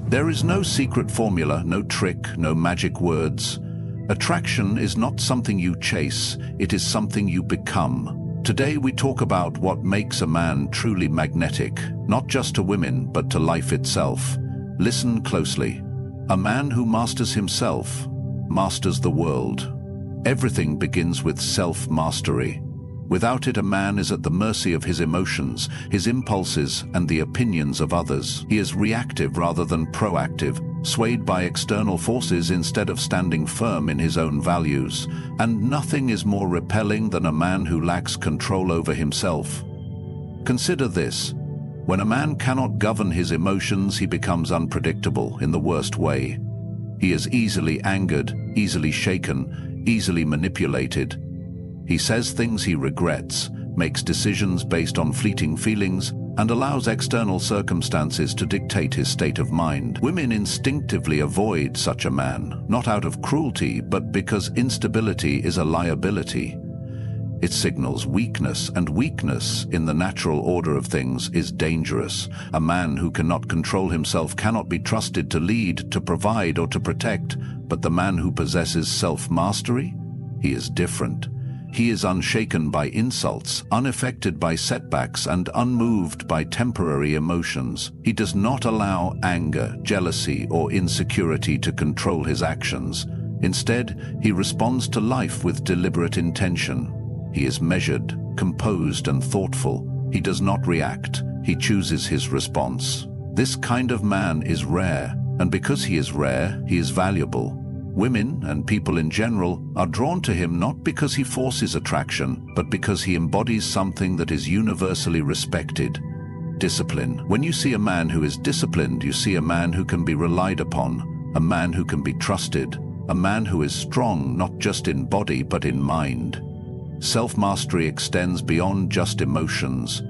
There is no secret formula, no trick, no magic words. Attraction is not something you chase, it is something you become. Today we talk about what makes a man truly magnetic, not just to women, but to life itself. Listen closely. A man who masters himself masters the world. Everything begins with self-mastery. Without it, a man is at the mercy of his emotions, his impulses, and the opinions of others. He is reactive rather than proactive, swayed by external forces instead of standing firm in his own values. And nothing is more repelling than a man who lacks control over himself. Consider this. When a man cannot govern his emotions, he becomes unpredictable in the worst way. He is easily angered, easily shaken, easily manipulated. He says things he regrets, makes decisions based on fleeting feelings, and allows external circumstances to dictate his state of mind. Women instinctively avoid such a man, not out of cruelty, but because instability is a liability. It signals weakness, and weakness, in the natural order of things, is dangerous. A man who cannot control himself cannot be trusted to lead, to provide, or to protect, but the man who possesses self-mastery, he is different. He is unshaken by insults, unaffected by setbacks, and unmoved by temporary emotions. He does not allow anger, jealousy, or insecurity to control his actions. Instead, he responds to life with deliberate intention. He is measured, composed, and thoughtful. He does not react. He chooses his response. This kind of man is rare, and because he is rare, he is valuable. Women, and people in general, are drawn to him not because he forces attraction, but because he embodies something that is universally respected: discipline. When you see a man who is disciplined, you see a man who can be relied upon, a man who can be trusted, a man who is strong not just in body but in mind. Self-mastery extends beyond just emotions.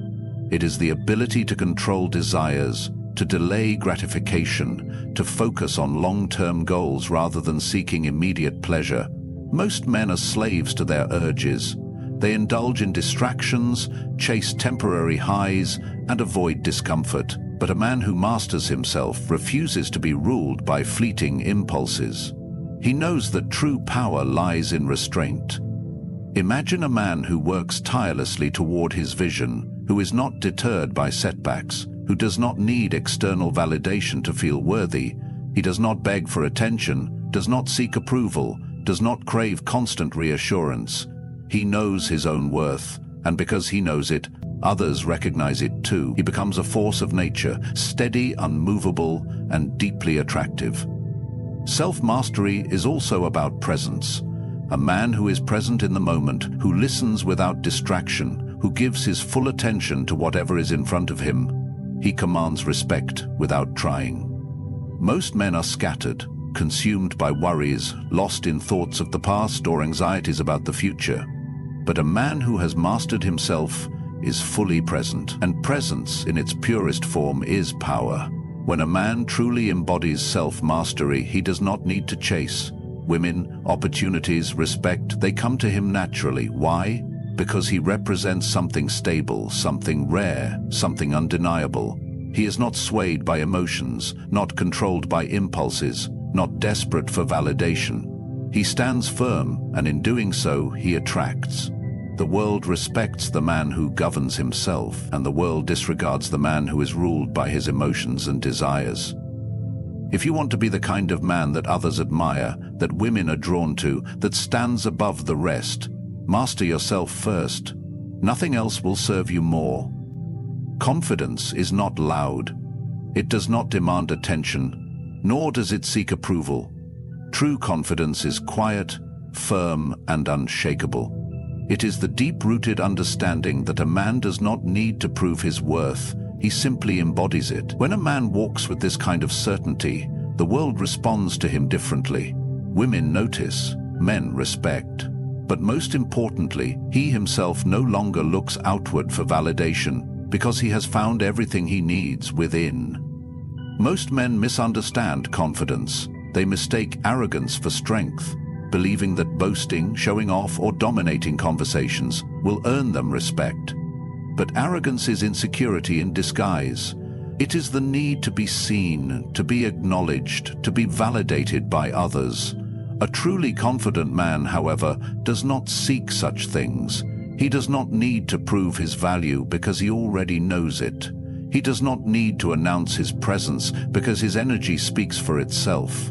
It is the ability to control desires, to delay gratification, to focus on long-term goals rather than seeking immediate pleasure. Most men are slaves to their urges. They indulge in distractions, chase temporary highs, and avoid discomfort. But a man who masters himself refuses to be ruled by fleeting impulses. He knows that true power lies in restraint. Imagine a man who works tirelessly toward his vision, who is not deterred by setbacks, who does not need external validation to feel worthy. He does not beg for attention, does not seek approval, does not crave constant reassurance. He knows his own worth, and because he knows it, others recognize it too. He becomes a force of nature, steady, unmovable, and deeply attractive. Self-mastery is also about presence. A man who is present in the moment, who listens without distraction, who gives his full attention to whatever is in front of him. He commands respect without trying. Most men are scattered, consumed by worries, lost in thoughts of the past or anxieties about the future. But a man who has mastered himself is fully present, and presence in its purest form is power. When a man truly embodies self-mastery, he does not need to chase. Women, opportunities, respect, they come to him naturally. Why? Because he represents something stable, something rare, something undeniable. He is not swayed by emotions, not controlled by impulses, not desperate for validation. He stands firm, and in doing so, he attracts. The world respects the man who governs himself, and the world disregards the man who is ruled by his emotions and desires. If you want to be the kind of man that others admire, that women are drawn to, that stands above the rest, master yourself first. Nothing else will serve you more. Confidence is not loud. It does not demand attention, nor does it seek approval. True confidence is quiet, firm, and unshakable. It is the deep-rooted understanding that a man does not need to prove his worth. He simply embodies it. When a man walks with this kind of certainty, the world responds to him differently. Women notice, men respect. But most importantly, he himself no longer looks outward for validation because he has found everything he needs within. Most men misunderstand confidence. They mistake arrogance for strength, believing that boasting, showing off, or dominating conversations will earn them respect. But arrogance is insecurity in disguise. It is the need to be seen, to be acknowledged, to be validated by others. A truly confident man, however, does not seek such things. He does not need to prove his value because he already knows it. He does not need to announce his presence because his energy speaks for itself.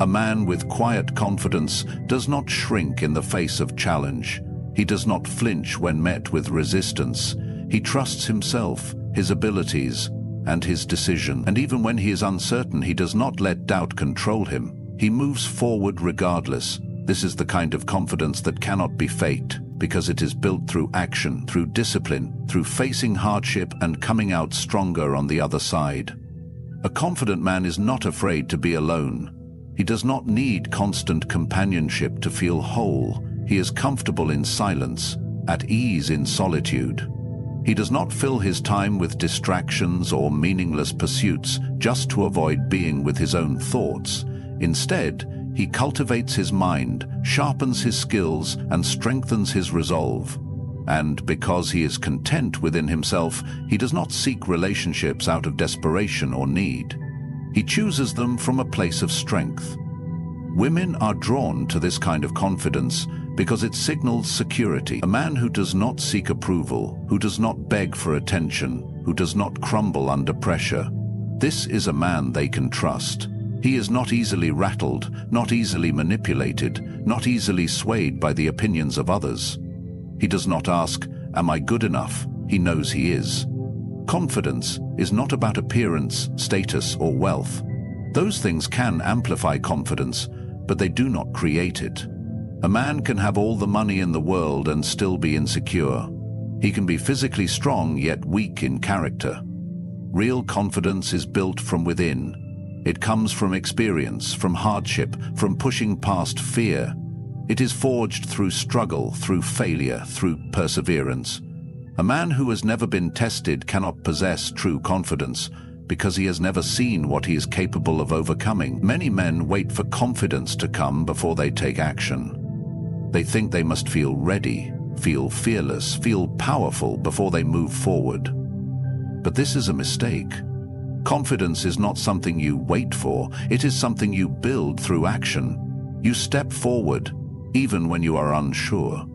A man with quiet confidence does not shrink in the face of challenge. He does not flinch when met with resistance. He trusts himself, his abilities, and his decision. And even when he is uncertain, he does not let doubt control him. He moves forward regardless. This is the kind of confidence that cannot be faked, because it is built through action, through discipline, through facing hardship and coming out stronger on the other side. A confident man is not afraid to be alone. He does not need constant companionship to feel whole. He is comfortable in silence, at ease in solitude. He does not fill his time with distractions or meaningless pursuits just to avoid being with his own thoughts. Instead, he cultivates his mind, sharpens his skills, and strengthens his resolve. And because he is content within himself, he does not seek relationships out of desperation or need. He chooses them from a place of strength. Women are drawn to this kind of confidence because it signals security. A man who does not seek approval, who does not beg for attention, who does not crumble under pressure. This is a man they can trust. He is not easily rattled, not easily manipulated, not easily swayed by the opinions of others. He does not ask, "Am I good enough?" He knows he is. Confidence is not about appearance, status, or wealth. Those things can amplify confidence, but they do not create it. A man can have all the money in the world and still be insecure. He can be physically strong yet weak in character. Real confidence is built from within. It comes from experience, from hardship, from pushing past fear. It is forged through struggle, through failure, through perseverance. A man who has never been tested cannot possess true confidence because he has never seen what he is capable of overcoming. Many men wait for confidence to come before they take action. They think they must feel ready, feel fearless, feel powerful before they move forward. But this is a mistake. Confidence is not something you wait for, it is something you build through action. You step forward, even when you are unsure.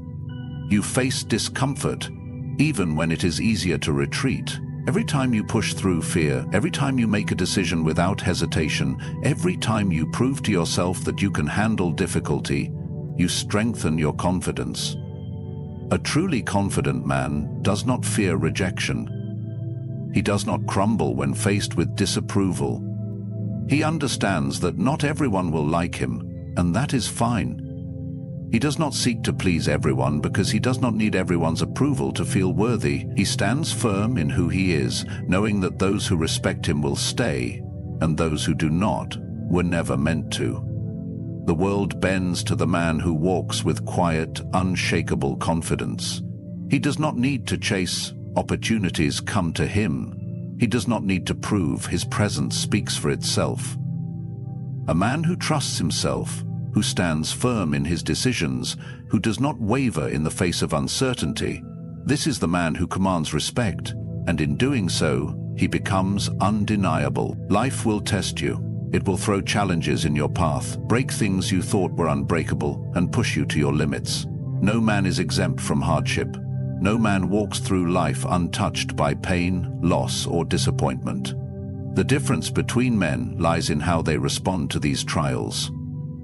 You face discomfort, even when it is easier to retreat. Every time you push through fear, every time you make a decision without hesitation, every time you prove to yourself that you can handle difficulty, you strengthen your confidence. A truly confident man does not fear rejection. He does not crumble when faced with disapproval. He understands that not everyone will like him, and that is fine. He does not seek to please everyone because he does not need everyone's approval to feel worthy. He stands firm in who he is, knowing that those who respect him will stay, and those who do not were never meant to. The world bends to the man who walks with quiet, unshakable confidence. He does not need to chase. Opportunities come to him. He does not need to prove. His presence speaks for itself. A man who trusts himself, who stands firm in his decisions, who does not waver in the face of uncertainty, this is the man who commands respect, and in doing so, he becomes undeniable. Life will test you. It will throw challenges in your path, break things you thought were unbreakable, and push you to your limits. No man is exempt from hardship. No man walks through life untouched by pain, loss, or disappointment. The difference between men lies in how they respond to these trials.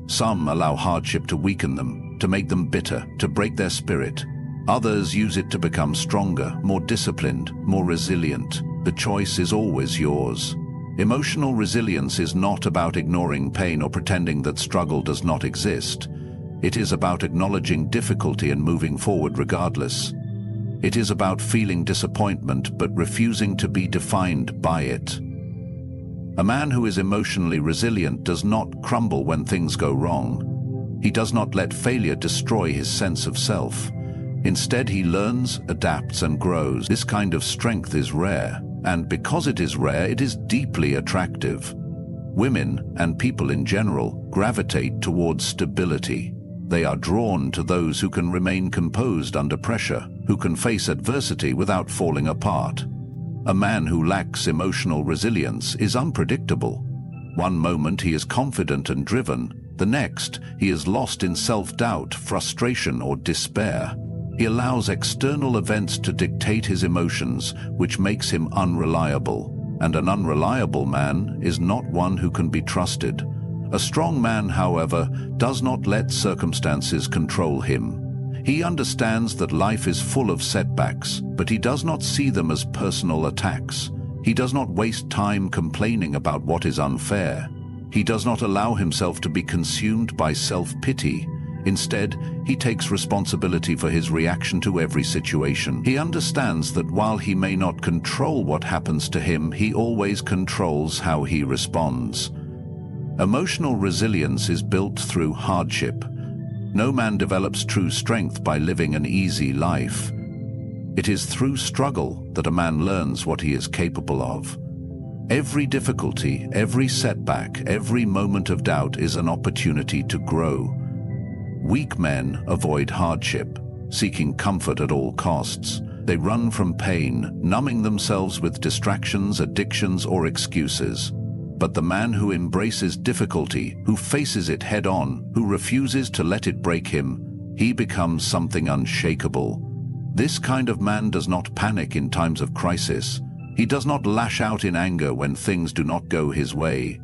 Some allow hardship to weaken them, to make them bitter, to break their spirit. Others use it to become stronger, more disciplined, more resilient. The choice is always yours. Emotional resilience is not about ignoring pain or pretending that struggle does not exist. It is about acknowledging difficulty and moving forward regardless. It is about feeling disappointment but refusing to be defined by it. A man who is emotionally resilient does not crumble when things go wrong. He does not let failure destroy his sense of self. Instead, he learns, adapts, and grows. This kind of strength is rare, and because it is rare, it is deeply attractive. Women, and people in general, gravitate towards stability. They are drawn to those who can remain composed under pressure, who can face adversity without falling apart. A man who lacks emotional resilience is unpredictable. One moment he is confident and driven, the next he is lost in self-doubt, frustration, or despair. He allows external events to dictate his emotions, which makes him unreliable. And an unreliable man is not one who can be trusted. A strong man, however, does not let circumstances control him. He understands that life is full of setbacks, but he does not see them as personal attacks. He does not waste time complaining about what is unfair. He does not allow himself to be consumed by self-pity. Instead, he takes responsibility for his reaction to every situation. He understands that while he may not control what happens to him, he always controls how he responds. Emotional resilience is built through hardship. No man develops true strength by living an easy life. It is through struggle that a man learns what he is capable of. Every difficulty, every setback, every moment of doubt is an opportunity to grow. Weak men avoid hardship, seeking comfort at all costs. They run from pain, numbing themselves with distractions, addictions, or excuses. But the man who embraces difficulty, who faces it head-on, who refuses to let it break him, he becomes something unshakable. This kind of man does not panic in times of crisis. He does not lash out in anger when things do not go his way.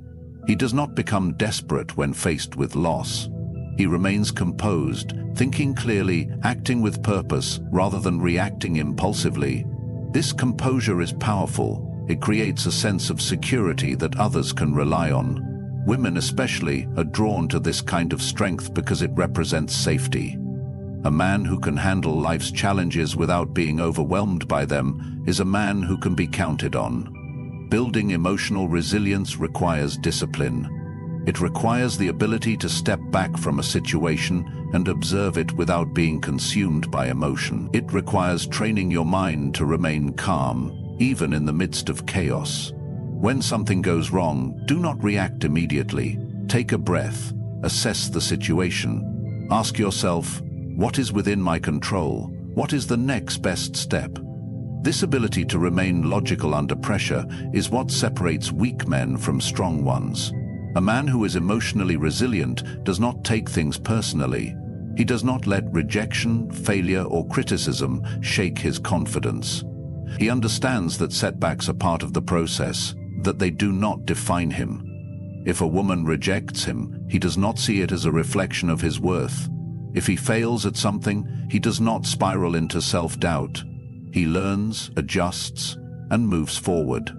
He does not become desperate when faced with loss. He remains composed, thinking clearly, acting with purpose, rather than reacting impulsively. This composure is powerful. It creates a sense of security that others can rely on. Women especially are drawn to this kind of strength because it represents safety. A man who can handle life's challenges without being overwhelmed by them is a man who can be counted on. Building emotional resilience requires discipline. It requires the ability to step back from a situation and observe it without being consumed by emotion. It requires training your mind to remain calm, even in the midst of chaos. When something goes wrong, do not react immediately. Take a breath, assess the situation. Ask yourself, what is within my control? What is the next best step? This ability to remain logical under pressure is what separates weak men from strong ones. A man who is emotionally resilient does not take things personally. He does not let rejection, failure, or criticism shake his confidence. He understands that setbacks are part of the process, that they do not define him. If a woman rejects him, he does not see it as a reflection of his worth. If he fails at something, he does not spiral into self-doubt. He learns, adjusts, and moves forward.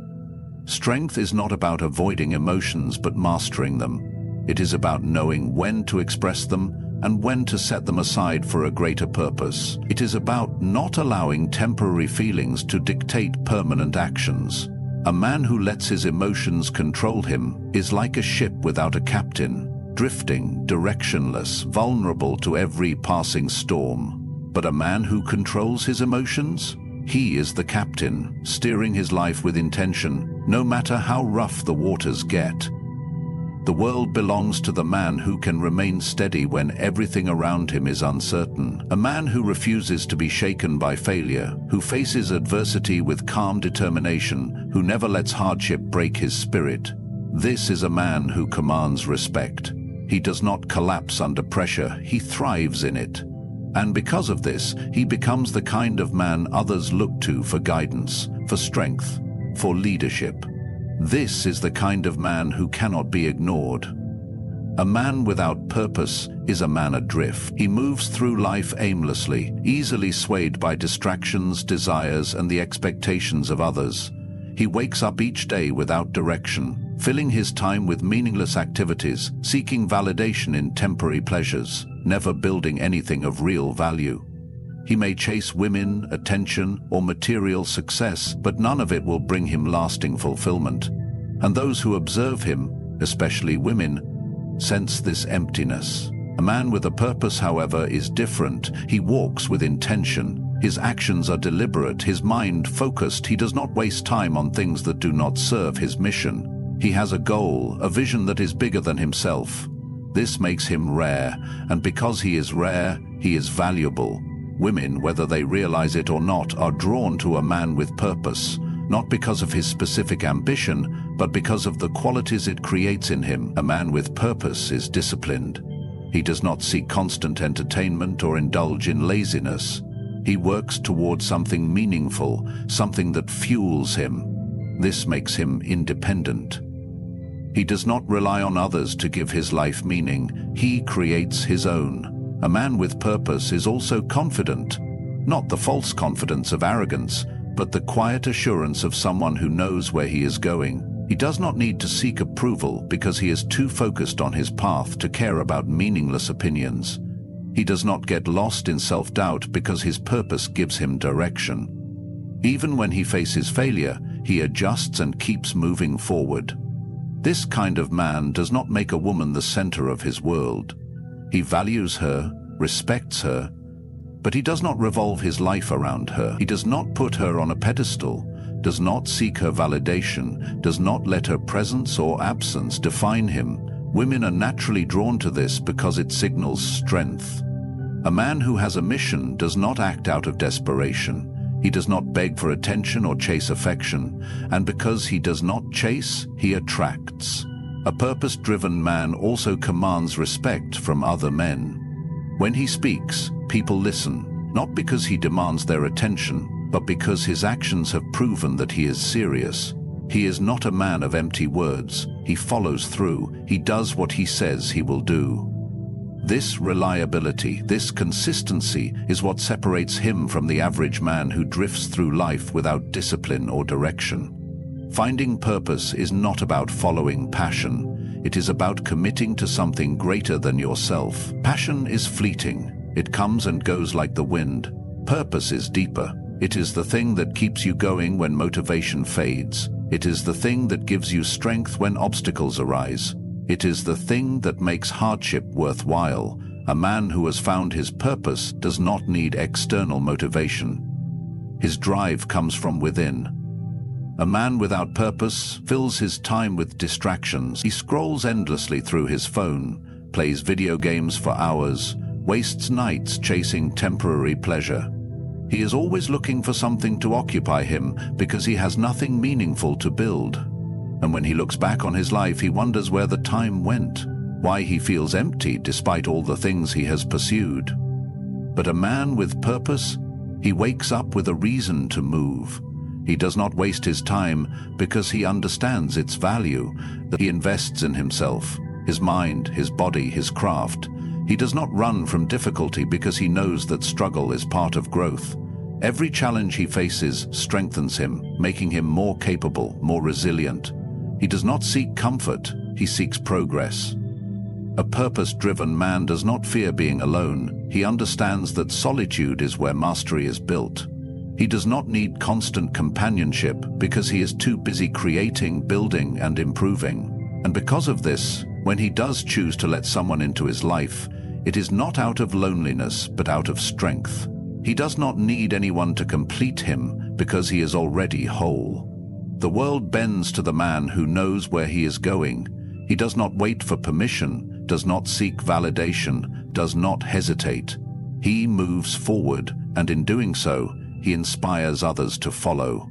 Strength is not about avoiding emotions but mastering them. It is about knowing when to express them and when to set them aside for a greater purpose. It is about not allowing temporary feelings to dictate permanent actions. A man who lets his emotions control him is like a ship without a captain, drifting, directionless, vulnerable to every passing storm. But a man who controls his emotions? He is the captain, steering his life with intention, no matter how rough the waters get. The world belongs to the man who can remain steady when everything around him is uncertain. A man who refuses to be shaken by failure, who faces adversity with calm determination, who never lets hardship break his spirit. This is a man who commands respect. He does not collapse under pressure, he thrives in it. And because of this, he becomes the kind of man others look to for guidance, for strength, for leadership. This is the kind of man who cannot be ignored. A man without purpose is a man adrift. He moves through life aimlessly, easily swayed by distractions, desires, and the expectations of others. He wakes up each day without direction, filling his time with meaningless activities, seeking validation in temporary pleasures, never building anything of real value. He may chase women, attention, or material success, but none of it will bring him lasting fulfillment. And those who observe him, especially women, sense this emptiness. A man with a purpose, however, is different. He walks with intention. His actions are deliberate, his mind focused. He does not waste time on things that do not serve his mission. He has a goal, a vision that is bigger than himself. This makes him rare, and because he is rare, he is valuable. Women, whether they realize it or not, are drawn to a man with purpose. not because of his specific ambition, but because of the qualities it creates in him. A man with purpose is disciplined. He does not seek constant entertainment or indulge in laziness. He works towards something meaningful, something that fuels him. This makes him independent. He does not rely on others to give his life meaning. He creates his own. A man with purpose is also confident, not the false confidence of arrogance, but the quiet assurance of someone who knows where he is going. He does not need to seek approval because he is too focused on his path to care about meaningless opinions. He does not get lost in self-doubt because his purpose gives him direction. Even when he faces failure, he adjusts and keeps moving forward. This kind of man does not make a woman the center of his world. He values her, respects her, but he does not revolve his life around her. He does not put her on a pedestal, does not seek her validation, does not let her presence or absence define him. Women are naturally drawn to this because it signals strength. A man who has a mission does not act out of desperation. He does not beg for attention or chase affection, and because he does not chase, he attracts. A purpose-driven man also commands respect from other men. When he speaks, people listen, not because he demands their attention, but because his actions have proven that he is serious. He is not a man of empty words. He follows through. He does what he says he will do. This reliability, this consistency is what separates him from the average man who drifts through life without discipline or direction. Finding purpose is not about following passion. It is about committing to something greater than yourself. Passion is fleeting. It comes and goes like the wind. Purpose is deeper. It is the thing that keeps you going when motivation fades. It is the thing that gives you strength when obstacles arise. It is the thing that makes hardship worthwhile. A man who has found his purpose does not need external motivation. His drive comes from within. A man without purpose fills his time with distractions. He scrolls endlessly through his phone, plays video games for hours, wastes nights chasing temporary pleasure. He is always looking for something to occupy him because he has nothing meaningful to build. And when he looks back on his life, he wonders where the time went, why he feels empty despite all the things he has pursued. But a man with purpose, he wakes up with a reason to move. He does not waste his time because he understands its value, that he invests in himself, his mind, his body, his craft. He does not run from difficulty because he knows that struggle is part of growth. Every challenge he faces strengthens him, making him more capable, more resilient. He does not seek comfort, he seeks progress. A purpose-driven man does not fear being alone. He understands that solitude is where mastery is built. He does not need constant companionship because he is too busy creating, building, and improving. And because of this, when he does choose to let someone into his life, it is not out of loneliness, but out of strength. He does not need anyone to complete him because he is already whole. The world bends to the man who knows where he is going. He does not wait for permission, does not seek validation, does not hesitate. He moves forward, and in doing so, he inspires others to follow.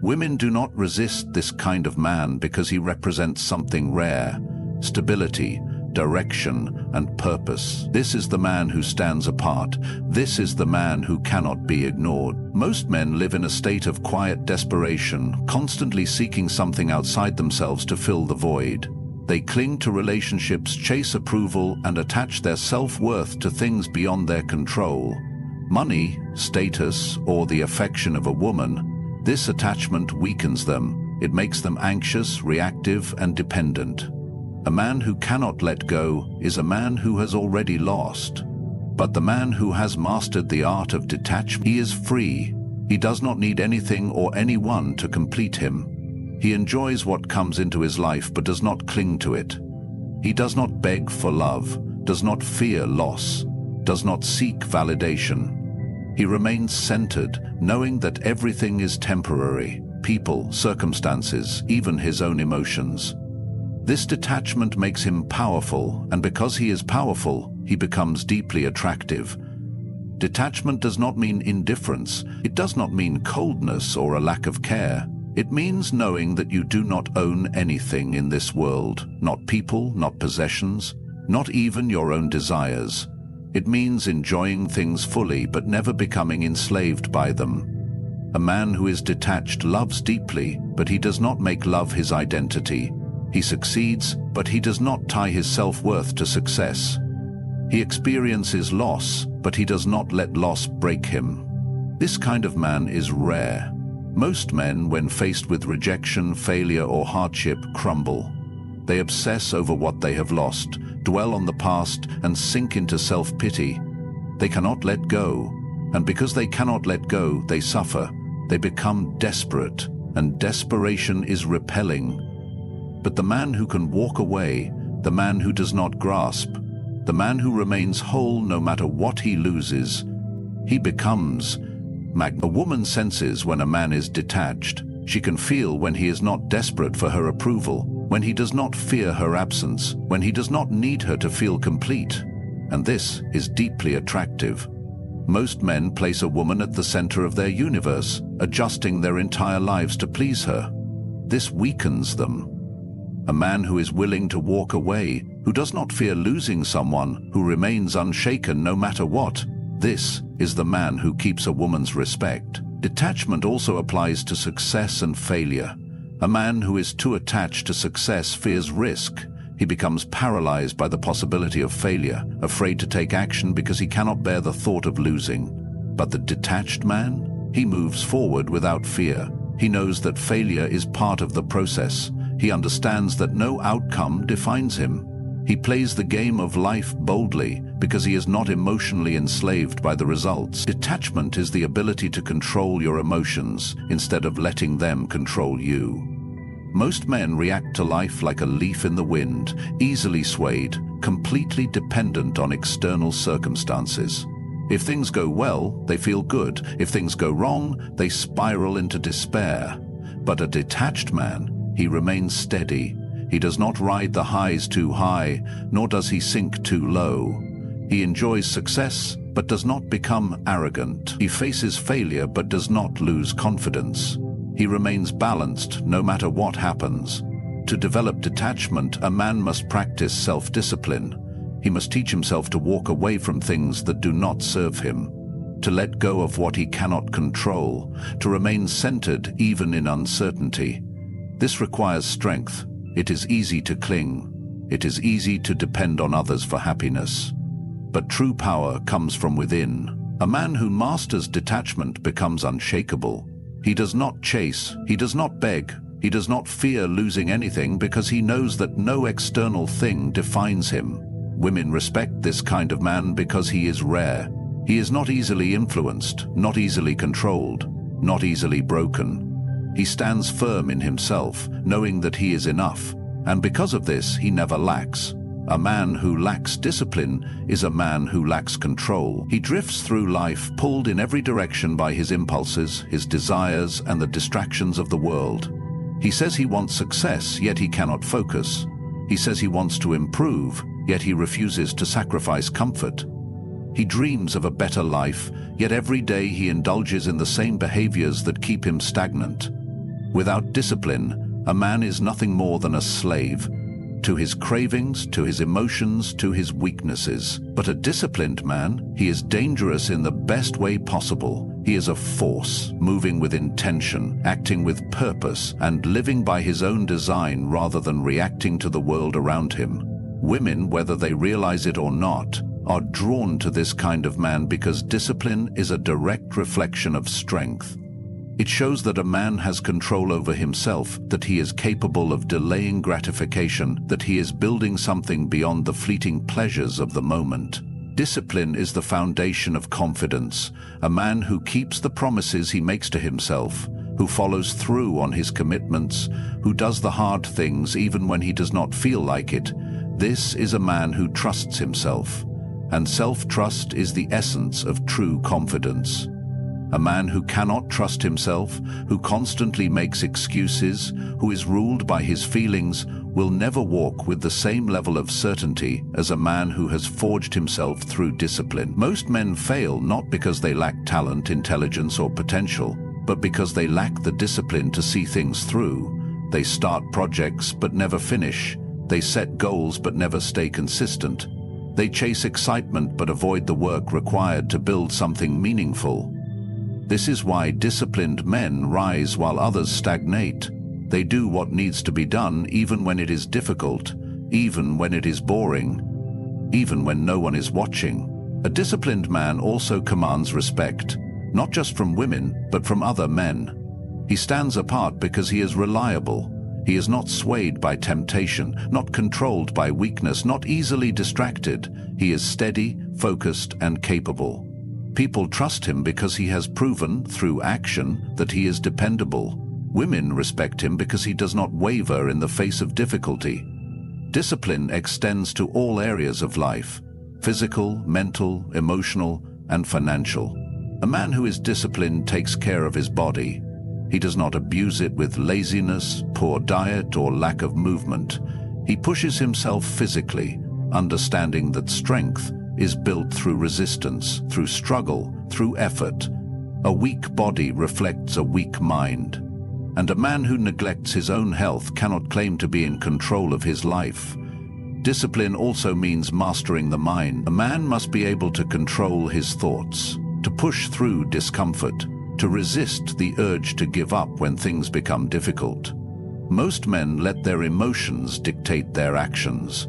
Women do not resist this kind of man because he represents something rare: stability, direction, and purpose. This is the man who stands apart. This is the man who cannot be ignored. Most men live in a state of quiet desperation, constantly seeking something outside themselves to fill the void. They cling to relationships, chase approval, and attach their self-worth to things beyond their control. Money, status, or the affection of a woman. This attachment weakens them. It makes them anxious, reactive, and dependent. A man who cannot let go is a man who has already lost. But the man who has mastered the art of detachment, he is free. He does not need anything or anyone to complete him. He enjoys what comes into his life but does not cling to it. He does not beg for love, does not fear loss, does not seek validation. He remains centered, knowing that everything is temporary: people, circumstances, even his own emotions. This detachment makes him powerful, and because he is powerful, he becomes deeply attractive. Detachment does not mean indifference. It does not mean coldness or a lack of care. It means knowing that you do not own anything in this world, not people, not possessions, not even your own desires. It means enjoying things fully but never becoming enslaved by them. A man who is detached loves deeply, but he does not make love his identity. He succeeds, but he does not tie his self-worth to success. He experiences loss, but he does not let loss break him. This kind of man is rare. Most men, when faced with rejection, failure, or hardship, crumble. They obsess over what they have lost, dwell on the past, and sink into self-pity. They cannot let go, and because they cannot let go, they suffer. They become desperate, and desperation is repelling. But the man who can walk away, the man who does not grasp, the man who remains whole no matter what he loses, he becomes A woman senses when a man is detached. She can feel when he is not desperate for her approval, when he does not fear her absence, when he does not need her to feel complete. And this is deeply attractive. Most men place a woman at the center of their universe, adjusting their entire lives to please her. This weakens them. A man who is willing to walk away, who does not fear losing someone, who remains unshaken no matter what, this is the man who keeps a woman's respect. Detachment also applies to success and failure. A man who is too attached to success fears risk. He becomes paralyzed by the possibility of failure, afraid to take action because he cannot bear the thought of losing. But the detached man, he moves forward without fear. He knows that failure is part of the process. He understands that no outcome defines him. He plays the game of life boldly because he is not emotionally enslaved by the results. Detachment is the ability to control your emotions instead of letting them control you. Most men react to life like a leaf in the wind, easily swayed, completely dependent on external circumstances. If things go well, they feel good. If things go wrong, they spiral into despair. But a detached man, he remains steady. He does not ride the highs too high, nor does he sink too low. He enjoys success, but does not become arrogant. He faces failure, but does not lose confidence. He remains balanced no matter what happens. To develop detachment, a man must practice self-discipline. He must teach himself to walk away from things that do not serve him, to let go of what he cannot control, to remain centered even in uncertainty. This requires strength. It is easy to cling. It is easy to depend on others for happiness. But true power comes from within. A man who masters detachment becomes unshakable. He does not chase, he does not beg, he does not fear losing anything because he knows that no external thing defines him. Women respect this kind of man because he is rare. He is not easily influenced, not easily controlled, not easily broken. He stands firm in himself, knowing that he is enough, and because of this, he never lacks. A man who lacks discipline is a man who lacks control. He drifts through life, pulled in every direction by his impulses, his desires, and the distractions of the world. He says he wants success, yet he cannot focus. He says he wants to improve, yet he refuses to sacrifice comfort. He dreams of a better life, yet every day he indulges in the same behaviors that keep him stagnant. Without discipline, a man is nothing more than a slave, to his cravings, to his emotions, to his weaknesses. But a disciplined man, he is dangerous in the best way possible. He is a force, moving with intention, acting with purpose, and living by his own design rather than reacting to the world around him. Women, whether they realize it or not, are drawn to this kind of man because discipline is a direct reflection of strength. It shows that a man has control over himself, that he is capable of delaying gratification, that he is building something beyond the fleeting pleasures of the moment. Discipline is the foundation of confidence. A man who keeps the promises he makes to himself, who follows through on his commitments, who does the hard things even when he does not feel like it. This is a man who trusts himself. And self-trust is the essence of true confidence. A man who cannot trust himself, who constantly makes excuses, who is ruled by his feelings, will never walk with the same level of certainty as a man who has forged himself through discipline. Most men fail not because they lack talent, intelligence, or potential. but because they lack the discipline to see things through. They start projects but never finish. They set goals but never stay consistent. They chase excitement but avoid the work required to build something meaningful. This is why disciplined men rise while others stagnate. They do what needs to be done even when it is difficult, even when it is boring, even when no one is watching. A disciplined man also commands respect, not just from women, but from other men. He stands apart because he is reliable. He is not swayed by temptation, not controlled by weakness, not easily distracted. He is steady, focused, and capable. People trust him because he has proven, through action, that he is dependable. Women respect him because he does not waver in the face of difficulty. Discipline extends to all areas of life: physical, mental, emotional, and financial. A man who is disciplined takes care of his body. He does not abuse it with laziness, poor diet, or lack of movement. He pushes himself physically, understanding that strength is built through resistance, through struggle, through effort. A weak body reflects a weak mind. And a man who neglects his own health cannot claim to be in control of his life. Discipline also means mastering the mind. A man must be able to control his thoughts, to push through discomfort, to resist the urge to give up when things become difficult. Most men let their emotions dictate their actions.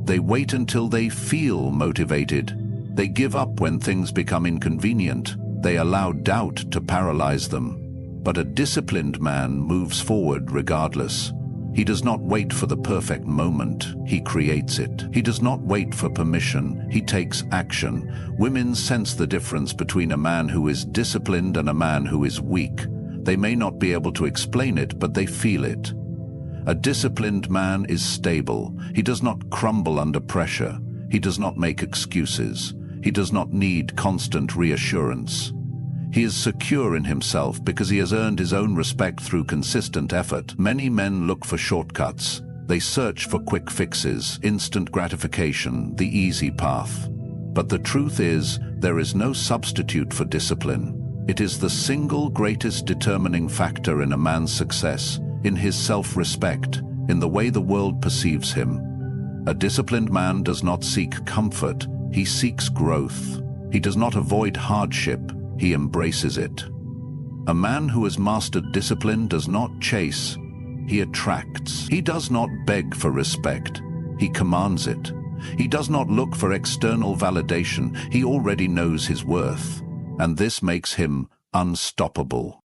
They wait until they feel motivated. They give up when things become inconvenient. They allow doubt to paralyze them. But a disciplined man moves forward regardless. He does not wait for the perfect moment, he creates it. He does not wait for permission, he takes action. Women sense the difference between a man who is disciplined and a man who is weak. They may not be able to explain it, but they feel it. A disciplined man is stable. He does not crumble under pressure. He does not make excuses. He does not need constant reassurance. He is secure in himself because he has earned his own respect through consistent effort. Many men look for shortcuts. They search for quick fixes, instant gratification, the easy path. But the truth is, there is no substitute for discipline. It is the single greatest determining factor in a man's success, in his self-respect, in the way the world perceives him. A disciplined man does not seek comfort, he seeks growth. He does not avoid hardship, he embraces it. A man who has mastered discipline does not chase, he attracts. He does not beg for respect, he commands it. He does not look for external validation, he already knows his worth. And this makes him unstoppable.